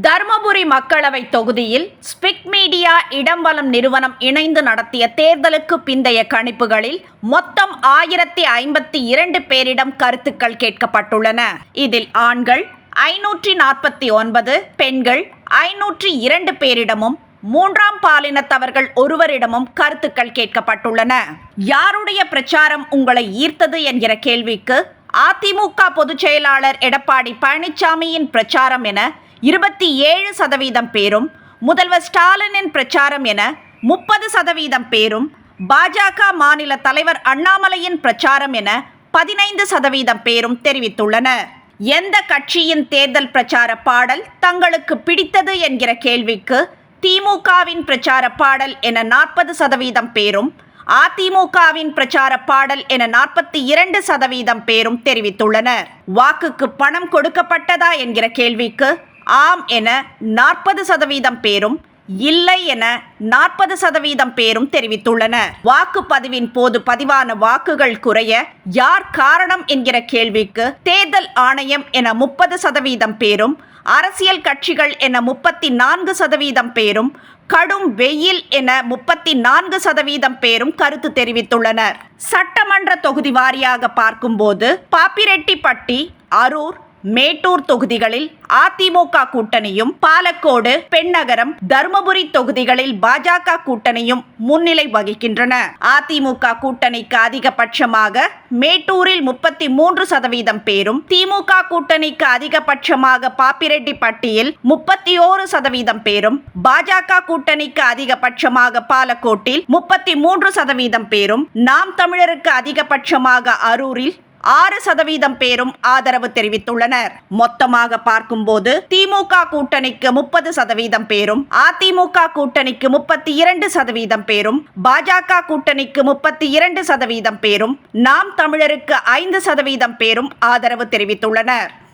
தருமபுரி மக்களவை தொகுதியில் ஸ்பிக் மீடியா இடம்வலம் நிறுவனம் இணைந்து நடத்திய தேர்தலுக்கு பிந்தைய கணிப்புகளில் மொத்தம் 1052 பேரிடம் கருத்துக்கள் கேட்கப்பட்டுள்ளன. இதில் ஆண்கள் 549, பெண்கள் 502 பேரிடமும், மூன்றாம் பாலினத்தவர்கள் ஒருவரிடமும் கருத்துக்கள் கேட்கப்பட்டுள்ளன. யாருடைய பிரச்சாரம் உங்களை ஈர்த்தது என்கிற கேள்விக்கு அதிமுக பொதுச் செயலாளர் எடப்பாடி பழனிசாமியின் பிரச்சாரம் என 27% பேரும், முதல்வர் ஸ்டாலினின் பிரச்சாரம் என 30% பேரும், பாஜக மாநில தலைவர் அண்ணாமலையின் பிரச்சாரம் என 15% பேரும் தெரிவித்துள்ளனர். எந்த கட்சியின் தேர்தல் பிரச்சார பாடல் தங்களுக்கு பிடித்தது என்கிற கேள்விக்கு திமுகவின் பிரச்சார பாடல் என 40% பேரும், அதிமுகவின் பிரச்சார பாடல் என 42% பேரும் தெரிவித்துள்ளனர். வாக்குக்கு பணம் கொடுக்கப்பட்டதா என்கிற கேள்விக்கு ஆம் என 40% பேரும், இல்லை என 40% பேரும் தெரிவித்துள்ளனர். வாக்குப்பதிவின் போது பதிவான வாக்குகள் குறைய யார் காரணம் என்கிற கேள்விக்கு தேர்தல் ஆணையம் என 30% பேரும், அரசியல் கட்சிகள் என 34% பேரும், கடும் வெயில் என 34% பேரும் கருத்து தெரிவித்துள்ளனர். சட்டமன்ற தொகுதி வாரியாக பார்க்கும்போது பாப்பிரெட்டிப்பட்டி, அரூர், மேட்டூர் தொகுதிகளில் அதிமுக கூட்டணியும், பாலக்கோடு, பெண்ணகரம், தருமபுரி தொகுதிகளில் பாஜக கூட்டணியும் முன்னிலை வகிக்கின்றன. அதிமுக கூட்டணிக்கு அதிகபட்சமாக மேட்டூரில் 33% பேரும், திமுக கூட்டணிக்கு அதிகபட்சமாக பாப்பிரெட்டிப்பட்டியில் 31% பேரும், பாஜக கூட்டணிக்கு அதிகபட்சமாக பாலக்கோட்டில் 33% பேரும், நாம் தமிழருக்கு அதிகபட்சமாக அரூரில் 6% பேரும் ஆதரவு தெரிவித்துள்ளனர். மொத்தமாக பார்க்கும்போது திமுக கூட்டணிக்கு 30% பேரும், அதிமுக கூட்டணிக்கு 32% பேரும், பாஜக கூட்டணிக்கு 32% பேரும், நாம் தமிழருக்கு 5% பேரும் ஆதரவு தெரிவித்துள்ளனர்.